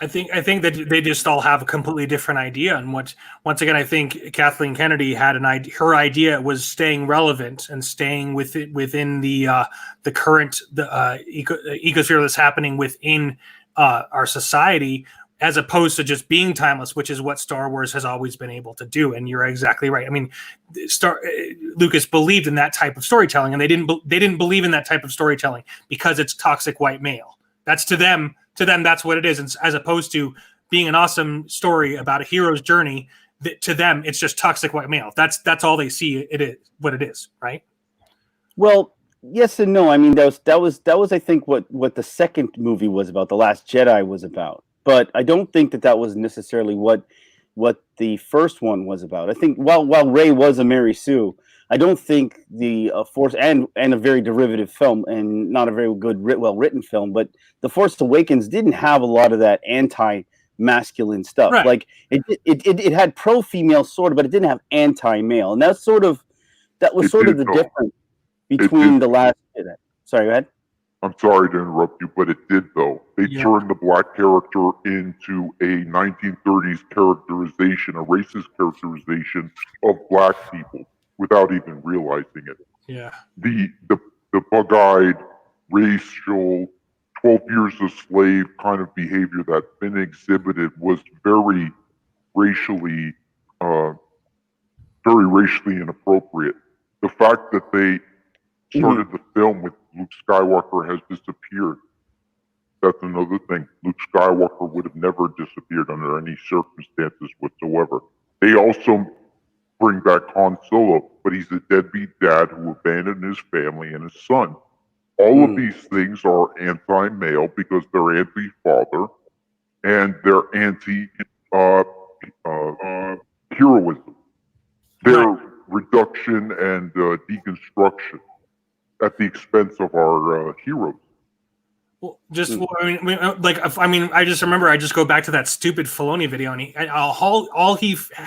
I think that they just all have a completely different idea. And once again, I think Kathleen Kennedy had an idea. Her idea was staying relevant and staying within the current ecosphere that's happening within our society, as opposed to just being timeless, which is what Star Wars has always been able to do. And you're exactly right. I mean, Lucas believed in that type of storytelling, and they didn't believe in that type of storytelling because it's toxic white male. That's to them. To them, that's what it is, and as opposed to being an awesome story about a hero's journey. To them, it's just toxic white male. That's all they see. It is what it is, right? Well, yes and no. I mean, that was I think what the second movie was about. The Last Jedi was about, but I don't think that was necessarily what the first one was about. I think while Rey was a Mary Sue, I don't think the Force and a very derivative film and not a very good, well written film, but The Force Awakens didn't have a lot of that anti-masculine stuff. Right. Like it had pro-female sort of, but it didn't have anti-male, and that was sort of the difference between the Last Jedi. Sorry, go ahead. I'm sorry to interrupt you, but it did though. They turned the black character into a 1930s characterization, a racist characterization of black people, without even realizing it. Yeah. The bug-eyed, racial, 12 years a slave kind of behavior that Finn exhibited was very racially inappropriate. The fact that they started the film with Luke Skywalker has disappeared. That's another thing. Luke Skywalker would have never disappeared under any circumstances whatsoever. They also bring back Han Solo, but he's a deadbeat dad who abandoned his family and his son. All of these things are anti-male because they're anti-father and they're anti-heroism. They're reduction and deconstruction at the expense of our heroes. Well, I just remember I just go back to that stupid Filoni video, and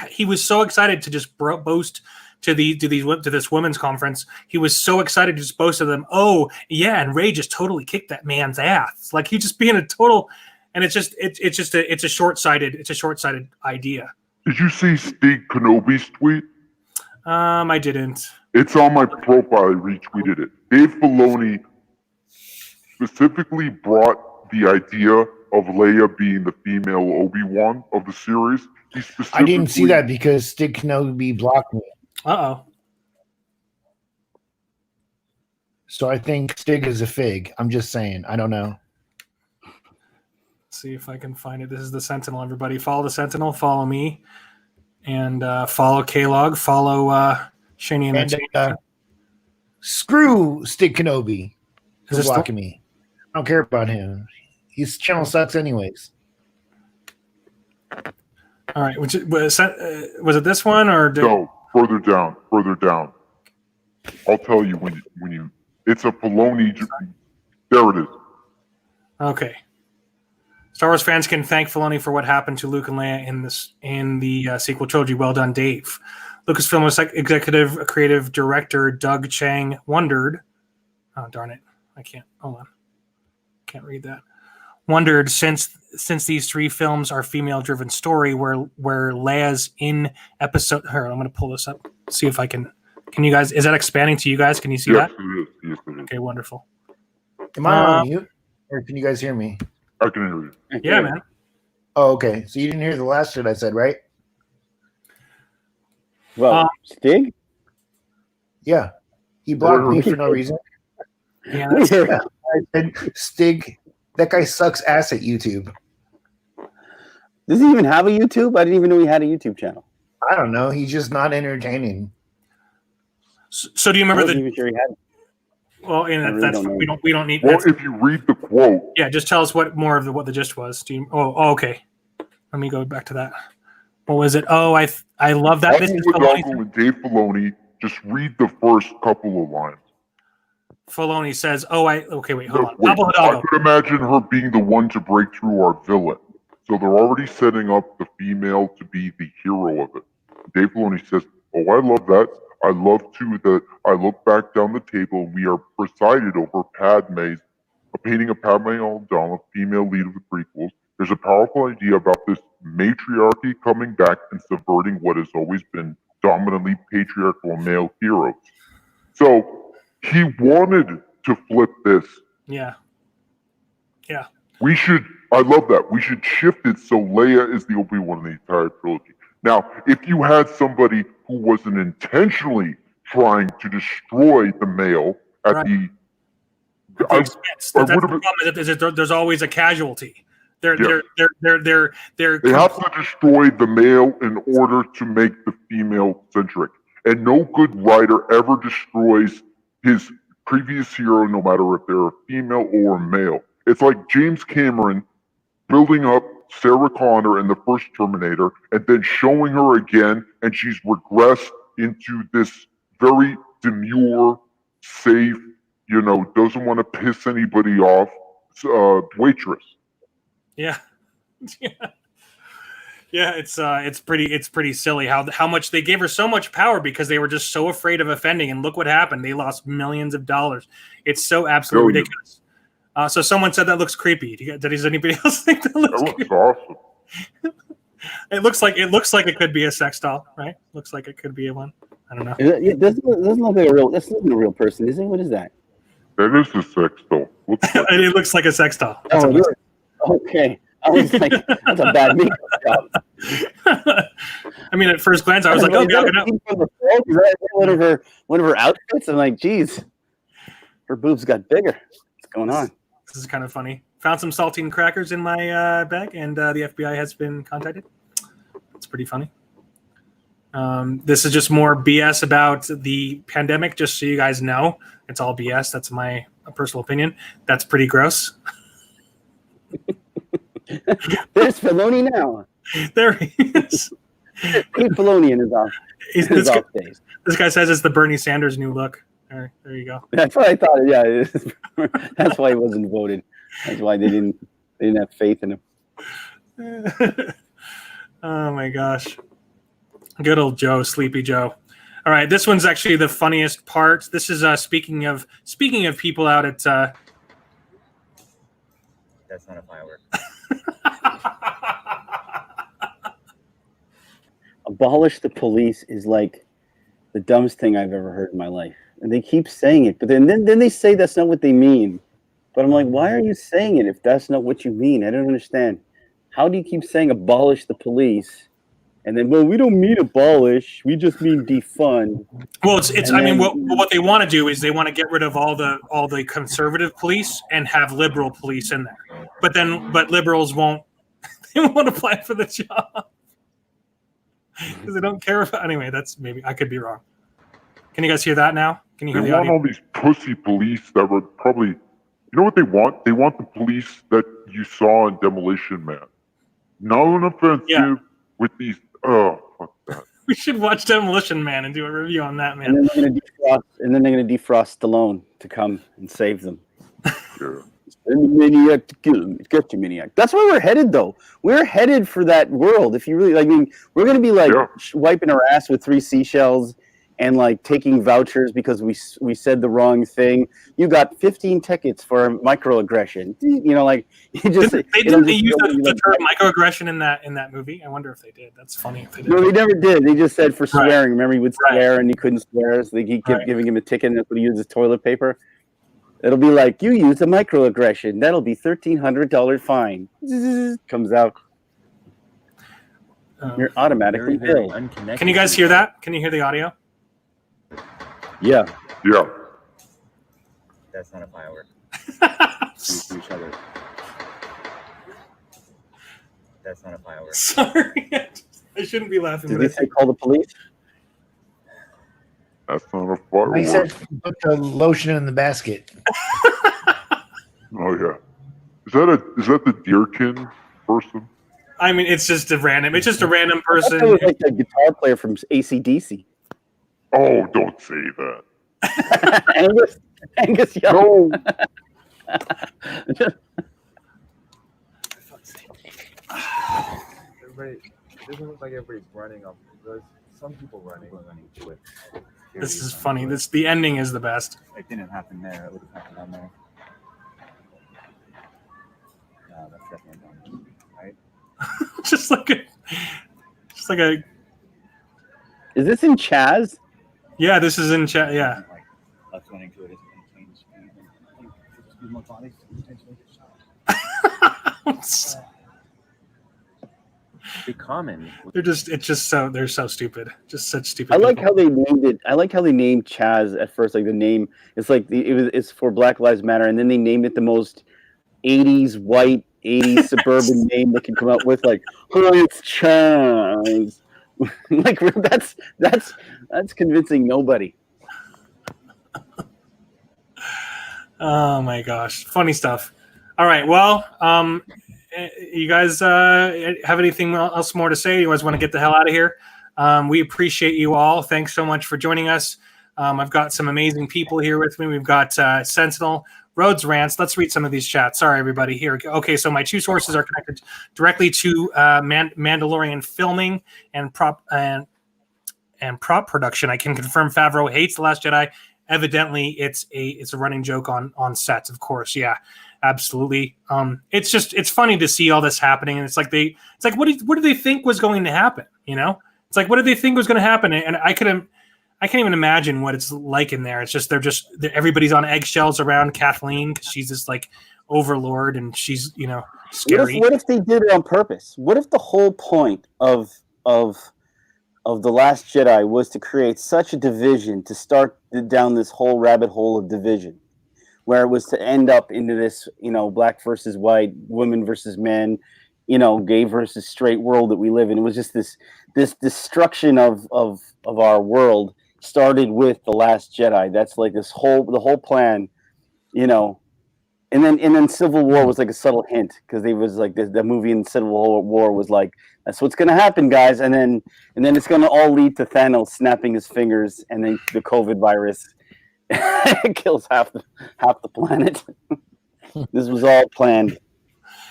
he was so excited to just boast to this women's conference. He was so excited to just boast to them. Oh yeah, and Rey just totally kicked that man's ass. Like he's just being a total, and it's a short-sighted idea. Did you see Steve Kenobi's tweet? I didn't. It's on my profile. I retweeted it. Dave Filoni specifically brought the idea of Leia being the female Obi-Wan of the series. I didn't see that because Stig Kenobi blocked me. Uh-oh. So I think Stig is a fig. I'm just saying. I don't know. Let's see if I can find it. This is the Sentinel, everybody. Follow the Sentinel. Follow me. And follow K-Log. Follow Shane and screw Stig Kenobi. He's blocking me. I don't care about him. His channel sucks anyways. All right. Was it this one or? No, further down. I'll tell you when you. It's a Filoni. There it is. Okay. Star Wars fans can thank Filoni for what happened to Luke and Leia in the sequel trilogy. Well done, Dave. Lucasfilm executive creative director Doug Chiang wondered. Oh darn it! I can't. Hold on. Can't read that. Wondered since these three films are female-driven story where Leia's in episode. Here, I'm going to pull this up. See if I can. Can you guys? Is that expanding to you guys? Can you see that? Yes, it is. Okay, wonderful. Am I on mute, or can you guys hear me? I can hear you. Yeah, man. Oh, okay. So you didn't hear the last shit I said, right? Well, Stig? Yeah. He blocked me for no reason. Yeah, that's I said, Stig, that guy sucks ass at YouTube. Does he even have a YouTube? I didn't even know he had a YouTube channel. I don't know. He's just not entertaining. So do you remember Even sure he had it. Well, and that's we don't need. Well, if you read the quote, yeah, just tell us what the gist was. Do you? Oh, okay. Let me go back to that. What was it? Oh, I love that. This is with Dave Filoni. Just read the first couple of lines. Filoni says, okay, wait, hold on. I could imagine her being the one to break through our villain. So they're already setting up the female to be the hero of it. Dave Filoni says, oh, I love that. I love, too, that I look back down the table and we are presided over Padme's, painting of Padme Amidala, female lead of the prequels. There's a powerful idea about this matriarchy coming back and subverting what has always been dominantly patriarchal male heroes. So he wanted to flip this. Yeah. Yeah. I love that. We should shift it so Leia is the Obi-Wan in the entire trilogy. Now, if you had somebody who wasn't intentionally trying to destroy the male at Right. the That's the problem. Is that there's always a casualty. They have to destroy the male in order to make the female centric. And no good writer ever destroys his previous hero, no matter if they're a female or a male. It's like James Cameron building up Sarah Connor in the first Terminator and then showing her again, and she's regressed into this very demure, safe, doesn't want to piss anybody off waitress. Yeah. Yeah, it's pretty silly how much they gave her so much power because they were just so afraid of offending, and look what happened. They lost millions of dollars. It's so absolutely ridiculous. So someone said that looks creepy. Does anybody else think that looks creepy? Awesome. It looks like it could be a sex doll, right? Looks like it could be a one. I don't know. It doesn't look like a real. That's not a real person, is it? What is that? That is a sex doll. It looks like a sex doll. Okay. I was like, that's a bad makeup job. I mean, at first glance, I was like, "Oh, yeah, one of her outfits." I'm like, "Geez, her boobs got bigger. What's going on?" This is kind of funny. Found some saltine crackers in my bag, and the FBI has been contacted. It's pretty funny. This is just more BS about the pandemic, just so you guys know. It's all BS. That's my personal opinion. That's pretty gross. There's Filoni now. There he is. Pete Filoni in his off days. This guy says it's the Bernie Sanders new look. There you go. That's what I thought. Yeah, that's why he wasn't voted. That's why they didn't have faith in him. Oh my gosh. Good old Joe, Sleepy Joe. All right, this one's actually the funniest part. This is speaking of people out at That's not a firework. Abolish the police is like the dumbest thing I've ever heard in my life. And they keep saying it, but then they say that's not what they mean. But I'm like, why are you saying it if that's not what you mean? I don't understand. How do you keep saying abolish the police? And then, well, we don't mean abolish. We just mean defund. Well, what they want to do is they want to get rid of all the conservative police and have liberal police in there. But liberals won't apply for the job because they don't care about. Anyway, that's maybe I could be wrong. Can you guys hear that now? Can you hear the audio? They want all these pussy police that were probably. You know what they want? They want the police that you saw in Demolition Man. No offensive with these. Oh, fuck that. We should watch Demolition Man and do a review on that, man. And then they're going to defrost Stallone to come and save them. Yeah. Send the maniac to kill him. Get your maniac. That's where we're headed, though. We're headed for that world. If you really, we're going to be wiping our ass with 3 seashells and taking vouchers because we said the wrong thing. You got 15 tickets for a microaggression. You just they use the term microaggression in that movie. I wonder if they did. That's funny if they did. No, they never did. They just said for swearing. Right. Remember, he would swear and he couldn't swear, so he kept giving him a ticket, and that's what he used as toilet paper. It'll be like, you used a microaggression. That'll be $1,300 fine. Comes out. You're automatically billed. Can you guys hear that? Can you hear the audio? Yeah. Yeah. That's not a firework. To each other. That's not a firework. Sorry, I shouldn't be laughing. Did they say call the police? That's not a firework. I said put the lotion in the basket. Oh yeah. Is that the Deerkin person? I mean, it's just a random person. It was like the guitar player from AC/DC. Oh, don't say that. Angus Young. No. Everybody, it doesn't look like everybody's running up. There's some people running. This is funny. The ending is the best. It didn't happen there. It would have happened on there. No, that's definitely done. just like a. Is this in Chaz? Yeah, this is in chat. Yeah. Be common. They're so stupid. Just such stupid. I like people. how they named it. I like how they named Chaz at first. Like the name, it's like it's for Black Lives Matter, and then they named it the most '80s white '80s suburban name they can come up with. Like, oh, it's Chaz. Like that's convincing nobody. Oh my gosh, funny stuff. All right, well, you guys have anything else more to say? You guys want to get the hell out of here? We appreciate you all. Thanks so much for joining us. I've got some amazing people here with me. We've got Sentinel, Rhodes Rants. Let's read some of these chats. Sorry, everybody. Here. Okay, so my two sources are connected directly to Mandalorian filming and prop production. I can confirm Favreau hates The Last Jedi. Evidently, it's a running joke on sets. Of course, yeah, absolutely. It's funny to see all this happening, and it's like what did they think was going to happen? You know, it's like what did they think was going to happen? And I can't even imagine what it's like in there. It's just everybody's on eggshells around Kathleen because she's this like overlord and she's scary. What if they did it on purpose? What if the whole point of The Last Jedi was to create such a division, to start down this whole rabbit hole of division, where it was to end up into this, black versus white, women versus men, gay versus straight world that we live in. It was just this destruction of our world started with The Last Jedi. That's like the whole plan, And then Civil War was like a subtle hint because they was like the movie in Civil War was like, that's what's gonna happen, guys, and then it's gonna all lead to Thanos snapping his fingers, and then the COVID virus kills half the planet. This was all planned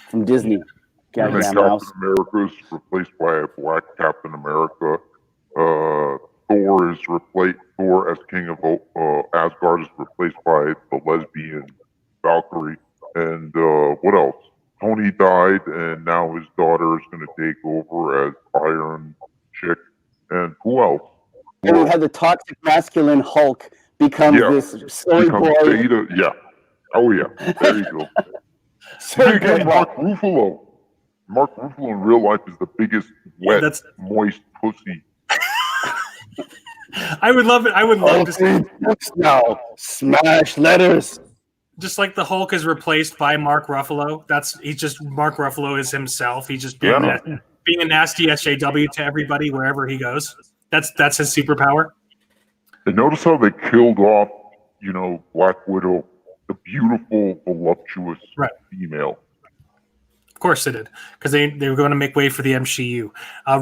from Disney. And then Captain America is replaced by a black Captain America. Thor as King of Asgard is replaced by the lesbian Valkyrie. And what else? Tony died, and now his daughter is going to take over as Iron Chick. And who else? And we had the toxic masculine Hulk become this soy boy. Beta. Yeah. Oh, yeah. There you go. Mark Ruffalo. Mark Ruffalo in real life is the biggest wet, moist pussy. I would love it. I would love to see books now. Smash letters. Just like the Hulk is replaced by Mark Ruffalo. Mark Ruffalo is himself. He's just being a nasty SJW to everybody wherever he goes. That's his superpower. And notice how they killed off, Black Widow, the beautiful, voluptuous female. Of course they did, because they were going to make way for the MCU.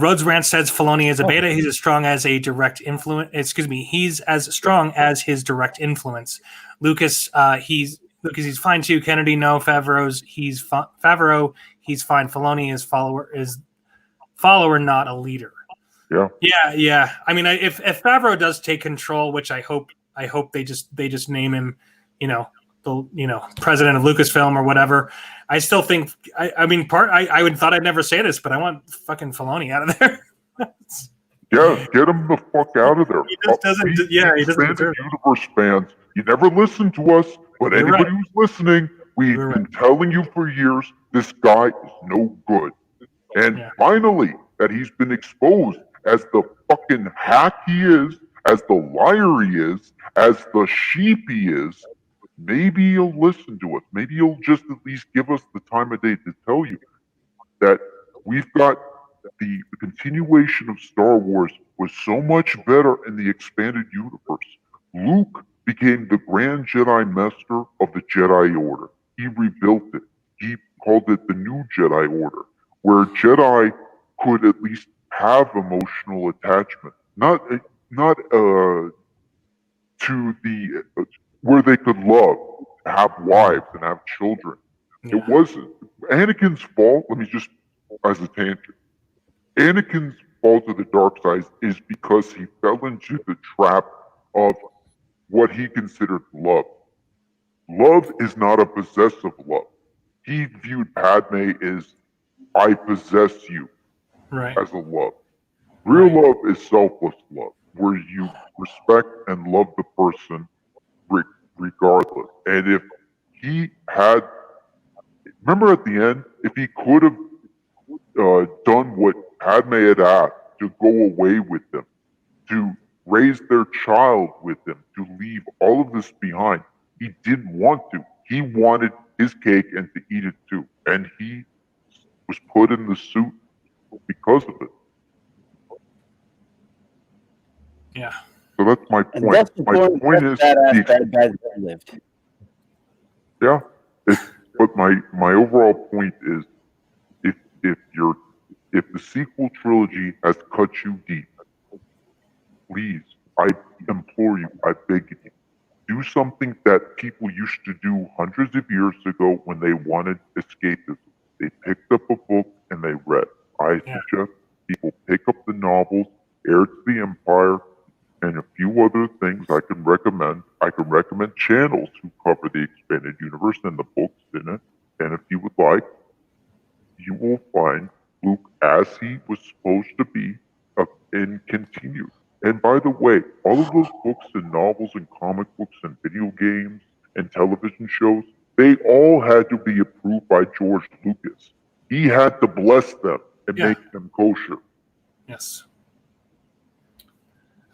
Rhodes Rant says Filoni is a beta. He's as strong as a direct influence. He's as strong as his direct influence. Lucas, he's fine too. Kennedy, no. Favreau, he's fine. Filoni is follower, not a leader. Yeah. I mean, if Favreau does take control, which I hope they just name him, the president of Lucasfilm or whatever. I still think I thought I'd never say this, but I want fucking Filoni out of there. Yeah, get him the fuck out of there. He just doesn't. He doesn't deserve it. Universe fans, you never listen to us, but anybody who's listening, we've been telling you for years this guy is no good. And finally, that he's been exposed as the fucking hack he is, as the liar he is, as the sheep he is. Maybe he'll listen to us. Maybe he'll just at least give us the time of day to tell you that we've got the continuation of Star Wars was so much better in the expanded universe. Luke became the Grand Jedi Master of the Jedi Order. He rebuilt it. He called it the New Jedi Order, where Jedi could at least have emotional attachment, not to the where they could love, have wives, and have children. It wasn't Anakin's fault. Let me just, as a tangent, Anakin's fall to the dark side is because he fell into the trap of what he considered love. Love is not a possessive love. He viewed Padme as, I possess you. Right. as a love. Real love is selfless love, where you respect and love the person regardless. And if he had, remember at the end, if he could have done what Padme had asked, to go away with them, to raise their child with them, to leave all of this behind, he didn't want to. He wanted his cake and to eat it too. And he was put in the suit because of it. Yeah. So that's my And point. that's the My point is the bad guys that lived. Yeah, but my overall point is, if the sequel trilogy has cut you deep, please, I implore you, I beg you, do something that people used to do hundreds of years ago when they wanted escapism. They picked up a book and they read. I suggest people pick up the novels, Heir to the Empire, and a few other things I can recommend. I can recommend channels who cover the expanded universe and the books in it. And if you would like, you will find Luke as he was supposed to be and continued. And by the way, all of those books and novels and comic books and video games and television shows, they all had to be approved by George Lucas. He had to bless them and make them kosher. Yes.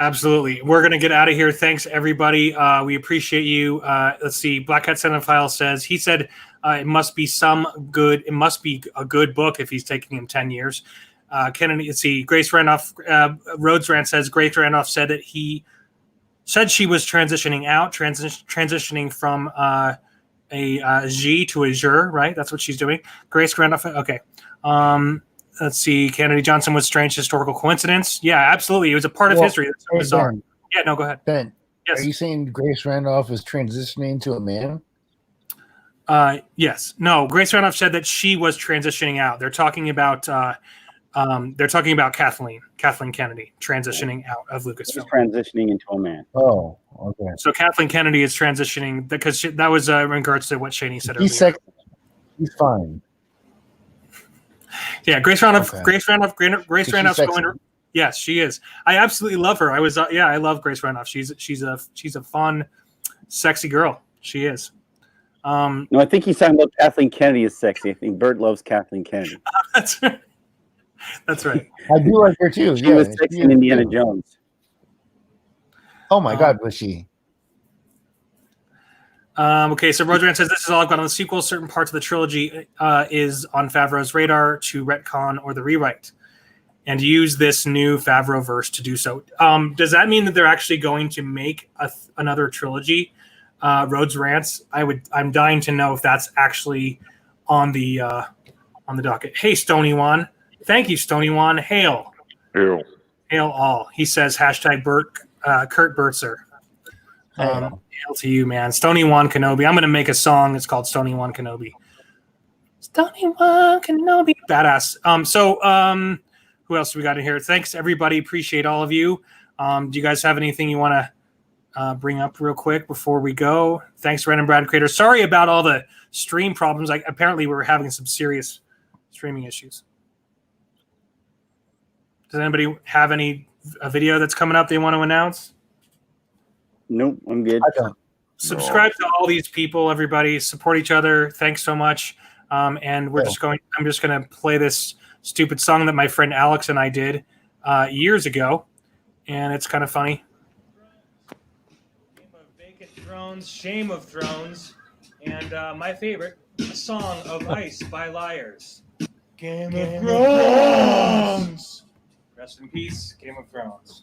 Absolutely. We're going to get out of here. Thanks, everybody. We appreciate you. Let's see. Black Hat Cinephile says, he said it must be a good book if he's taking him 10 years. Kennedy, let's see. Grace Randolph, Rhodes Rand says, Grace Randolph said that he said she was transitioning out, transitioning from a G to a Jur, right? That's what she's doing. Grace Randolph, okay. Let's see. Kennedy Johnson was strange historical coincidence. Yeah, absolutely. It was a part of history. That's so bizarre. Ben, yeah, no, go ahead. Ben, yes. Are you saying Grace Randolph is transitioning to a man? Yes. No, Grace Randolph said that she was transitioning out. They're talking about Kathleen Kennedy transitioning out of Lucasfilm. She's transitioning into a man. Oh, okay. So Kathleen Kennedy is transitioning because that was in regards to what Shani said earlier. He's fine. Yeah, Grace Randolph. Okay. Grace Randolph's going. Yes, she is. I absolutely love her. I love Grace Randolph. She's a fun, sexy girl. She is. No, I think he's talking about Kathleen Kennedy is sexy. I think Bert loves Kathleen Kennedy. That's right. That's right. I do like her too. She was sexy in Indiana Jones. Oh my God, was she? Okay, so Rodran says this is all I've got on the sequel. Certain parts of the trilogy is on Favreau's radar to retcon or the rewrite, and use this new Favreau verse to do so. Does that mean that they're actually going to make another trilogy? Rhodes Rants. I'm dying to know if that's actually on the docket. Hey, Stony One. Thank you, Stony One. Hail all. He says hashtag Kurt Bertzer. Hail to you, man. Stony One Kenobi. I'm going to make a song. It's called Stony One Kenobi. Stony One Kenobi. Badass. Who else do we got in here? Thanks, everybody. Appreciate all of you. Do you guys have anything you want to bring up real quick before we go? Thanks, Random Brad Creator. Sorry about all the stream problems. Apparently, we were having some serious streaming issues. Does anybody have a video that's coming up they want to announce? Nope, I'm good. I don't. Subscribe to all these people, everybody. Support each other. Thanks so much. And I'm just going to play this stupid song that my friend Alex and I did years ago, and it's kind of funny. Game of Vacant Thrones, Shame of Thrones, and my favorite, A Song of Ice by Liars. Game of Thrones. Rest in peace, Game of Thrones.